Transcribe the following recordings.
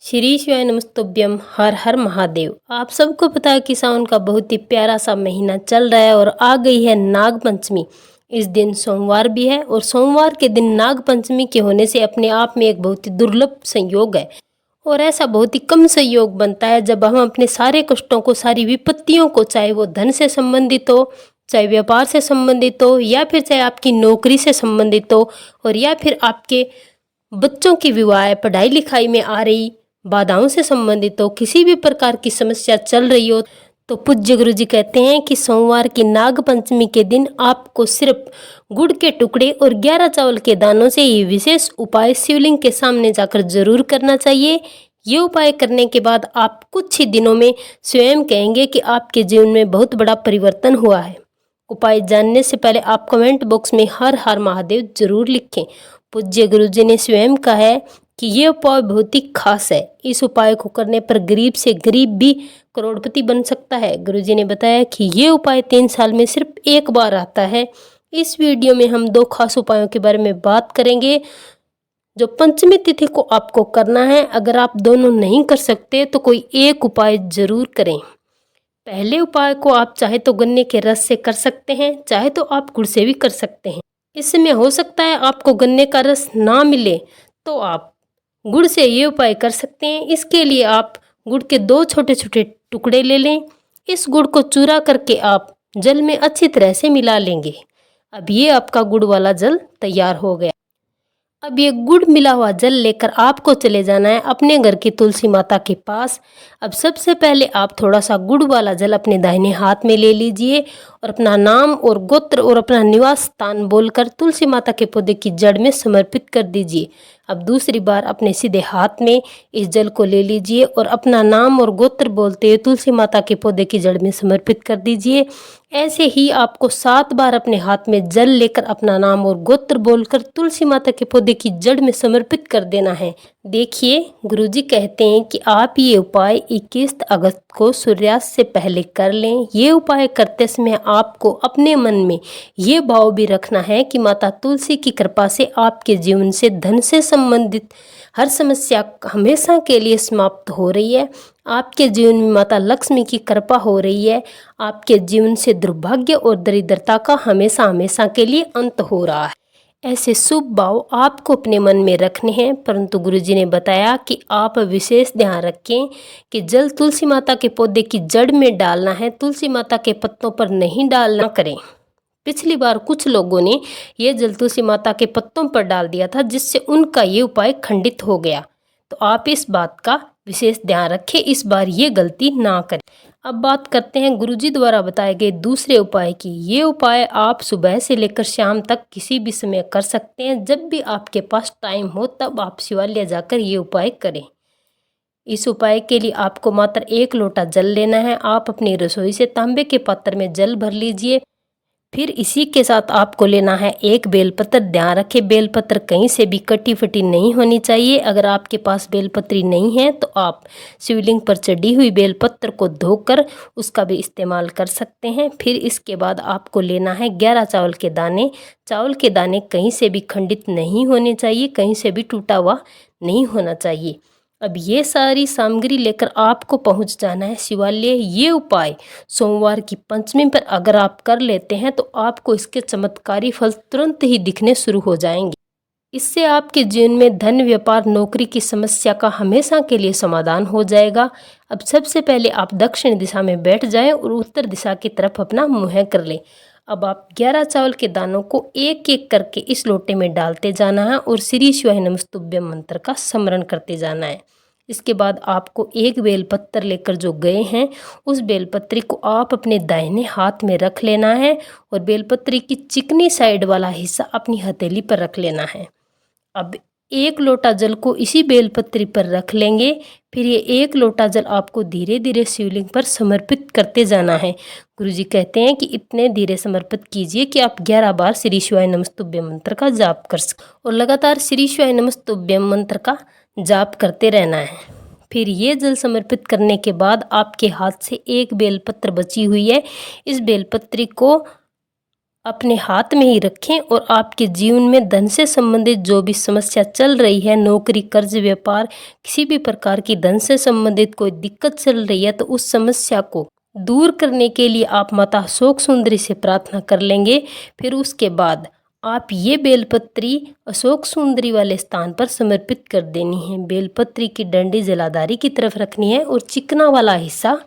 श्री शिवाय नमस्तुभ्यम। हर हर महादेव। आप सबको पता है कि सावन का बहुत ही प्यारा सा महीना चल रहा है और आ गई है नाग पंचमी। इस दिन सोमवार भी है और सोमवार के दिन नाग पंचमी के होने से अपने आप में एक बहुत ही दुर्लभ संयोग है। और ऐसा बहुत ही कम संयोग बनता है जब हम अपने सारे कष्टों को, सारी विपत्तियों को, चाहे वो धन से संबंधित हो, चाहे व्यापार से संबंधित हो, या फिर चाहे आपकी नौकरी से संबंधित हो, और या फिर आपके बच्चों की विवाह, पढ़ाई लिखाई में आ रही बाधाओं से संबंधित हो, किसी भी प्रकार की समस्या चल रही हो, तो पूज्य गुरु जी कहते हैं कि सोमवार की नाग पंचमी के दिन आपको सिर्फ गुड़ के टुकड़े और 11 चावल के दानों से ये विशेष उपाय शिवलिंग के सामने जाकर जरूर करना चाहिए। ये उपाय करने के बाद आप कुछ ही दिनों में स्वयं कहेंगे कि आपके जीवन में बहुत बड़ा परिवर्तन हुआ है। उपाय जानने से पहले आप कमेंट बॉक्स में हर हर महादेव जरूर लिखें। पूज्य गुरु जी ने स्वयं कहा है कि ये उपाय बहुत ही खास है। इस उपाय को करने पर गरीब से गरीब भी करोड़पति बन सकता है। गुरुजी ने बताया कि ये उपाय 3 साल में सिर्फ एक बार आता है। इस वीडियो में हम 2 खास उपायों के बारे में बात करेंगे जो पंचमी तिथि को आपको करना है। अगर आप दोनों नहीं कर सकते तो कोई एक उपाय जरूर करें। पहले उपाय को आप चाहे तो गन्ने के रस से कर सकते हैं, चाहे तो आप गुड़ से भी कर सकते हैं। इसमें हो सकता है आपको गन्ने का रस ना मिले तो आप गुड़ से ये उपाय कर सकते हैं। इसके लिए आप गुड़ के 2 छोटे छोटे टुकड़े ले लें। इस गुड़ को चूरा करके आप जल में अच्छी तरह से मिला लेंगे। अब ये आपका गुड़ वाला जल तैयार हो गया। अब ये गुड़ मिला हुआ जल लेकर आपको चले जाना है अपने घर की तुलसी माता के पास। अब सबसे पहले आप थोड़ा सा गुड़ वाला जल अपने दाहिने हाथ में ले लीजिए और अपना नाम और गोत्र और अपना निवास स्थान बोलकर तुलसी माता के पौधे की जड़ में समर्पित कर दीजिए। अब दूसरी बार अपने सीधे हाथ में इस जल को ले लीजिए और अपना नाम और गोत्र बोलते हुए तुलसी माता के पौधे की जड़ में समर्पित कर दीजिए। ऐसे ही आपको 7 बार अपने हाथ में जल लेकर अपना नाम और गोत्र बोलकर तुलसी माता के पौधे की जड़ में समर्पित कर देना है। देखिए, गुरुजी कहते हैं कि आप ये उपाय 21 अगस्त को सूर्यास्त से पहले कर लें। ये उपाय करते समय आपको अपने मन में ये भाव भी रखना है कि माता तुलसी की कृपा से आपके जीवन से धन से संबंधित हर समस्या हमेशा के लिए समाप्त हो रही है। आपके जीवन में माता लक्ष्मी की कृपा हो रही है। आपके जीवन से दुर्भाग्य और दरिद्रता का हमेशा हमेशा के लिए अंत हो रहा है। ऐसे शुभ भाव आपको अपने मन में रखने हैं। परंतु गुरुजी ने बताया कि आप विशेष ध्यान रखें कि जल तुलसी माता के पौधे की जड़ में डालना है, तुलसी माता के पत्तों पर नहीं डालना करें। पिछली बार कुछ लोगों ने ये जल तुलसी माता के पत्तों पर डाल दिया था जिससे उनका ये उपाय खंडित हो गया। तो आप इस बात का विशेष ध्यान रखें, इस बार ये गलती ना करें। अब बात करते हैं गुरुजी द्वारा बताए गए दूसरे उपाय की। ये उपाय आप सुबह से लेकर शाम तक किसी भी समय कर सकते हैं। जब भी आपके पास टाइम हो तब आप शिवालय जाकर ये उपाय करें। इस उपाय के लिए आपको मात्र 1 लोटा जल लेना है। आप अपनी रसोई से तांबे के पात्र में जल भर लीजिए। फिर इसी के साथ आपको लेना है 1 बेलपत्र। ध्यान रखें, बेलपत्र कहीं से भी कटी फटी नहीं होनी चाहिए। अगर आपके पास बेलपत्री नहीं है तो आप शिवलिंग पर चढ़ी हुई बेलपत्र को धोकर उसका भी इस्तेमाल कर सकते हैं। फिर इसके बाद आपको लेना है 11 चावल के दाने। चावल के दाने कहीं से भी खंडित नहीं होने चाहिए, कहीं से भी टूटा हुआ नहीं होना चाहिए। अब ये सारी सामग्री लेकर आपको पहुंच जाना है शिवालय। ये उपाय सोमवार की पंचमी पर अगर आप कर लेते हैं तो आपको इसके चमत्कारी फल तुरंत ही दिखने शुरू हो जाएंगे। इससे आपके जीवन में धन, व्यापार, नौकरी की समस्या का हमेशा के लिए समाधान हो जाएगा। अब सबसे पहले आप दक्षिण दिशा में बैठ जाएं और उत्तर दिशा की तरफ अपना मुँह कर लें। अब आप 11 चावल के दानों को एक एक करके इस लोटे में डालते जाना है और श्री शिवाय नमस्तुभ्यम मंत्र का स्मरण करते जाना है। इसके बाद आपको 1 बेलपत्र लेकर जो गए हैं उस बेलपत्री को आप अपने दाहिने हाथ में रख लेना है और बेलपत्री की चिकनी साइड वाला हिस्सा अपनी हथेली पर रख लेना है। अब 1 लोटा जल को इसी बेलपत्री पर रख लेंगे। फिर ये 1 लोटा जल आपको धीरे धीरे शिवलिंग पर समर्पित करते जाना है। गुरुजी कहते हैं कि इतने धीरे समर्पित कीजिए कि आप 11 बार श्री शिवाय नमस्तुभ्यम मंत्र का जाप कर सकें और लगातार श्री शिवाय नमस्तुभ्यम मंत्र का जाप करते रहना है। फिर ये जल समर्पित करने के बाद आपके हाथ से 1 बेलपत्र बची हुई है। इस बेलपत्री को अपने हाथ में ही रखें और आपके जीवन में धन से संबंधित जो भी समस्या चल रही है, नौकरी, कर्ज, व्यापार, किसी भी प्रकार की धन से संबंधित कोई दिक्कत चल रही है, तो उस समस्या को दूर करने के लिए आप माता अशोक सुंदरी से प्रार्थना कर लेंगे। फिर उसके बाद आप ये बेलपत्री अशोक सुंदरी वाले स्थान पर समर्पित कर देनी है। बेलपत्री की डंडी जलाधारी की तरफ रखनी है और चिकना वाला हिस्सा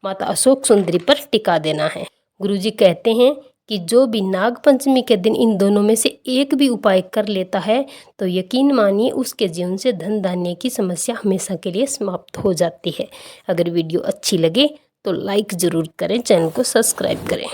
माता अशोक सुंदरी पर टिका देना है। गुरुजी कहते हैं कि जो भी नाग पंचमी के दिन इन दोनों में से एक भी उपाय कर लेता है तो यकीन मानिए उसके जीवन से धन धान्य की समस्या हमेशा के लिए समाप्त हो जाती है। अगर वीडियो अच्छी लगे तो लाइक ज़रूर करें, चैनल को सब्सक्राइब करें।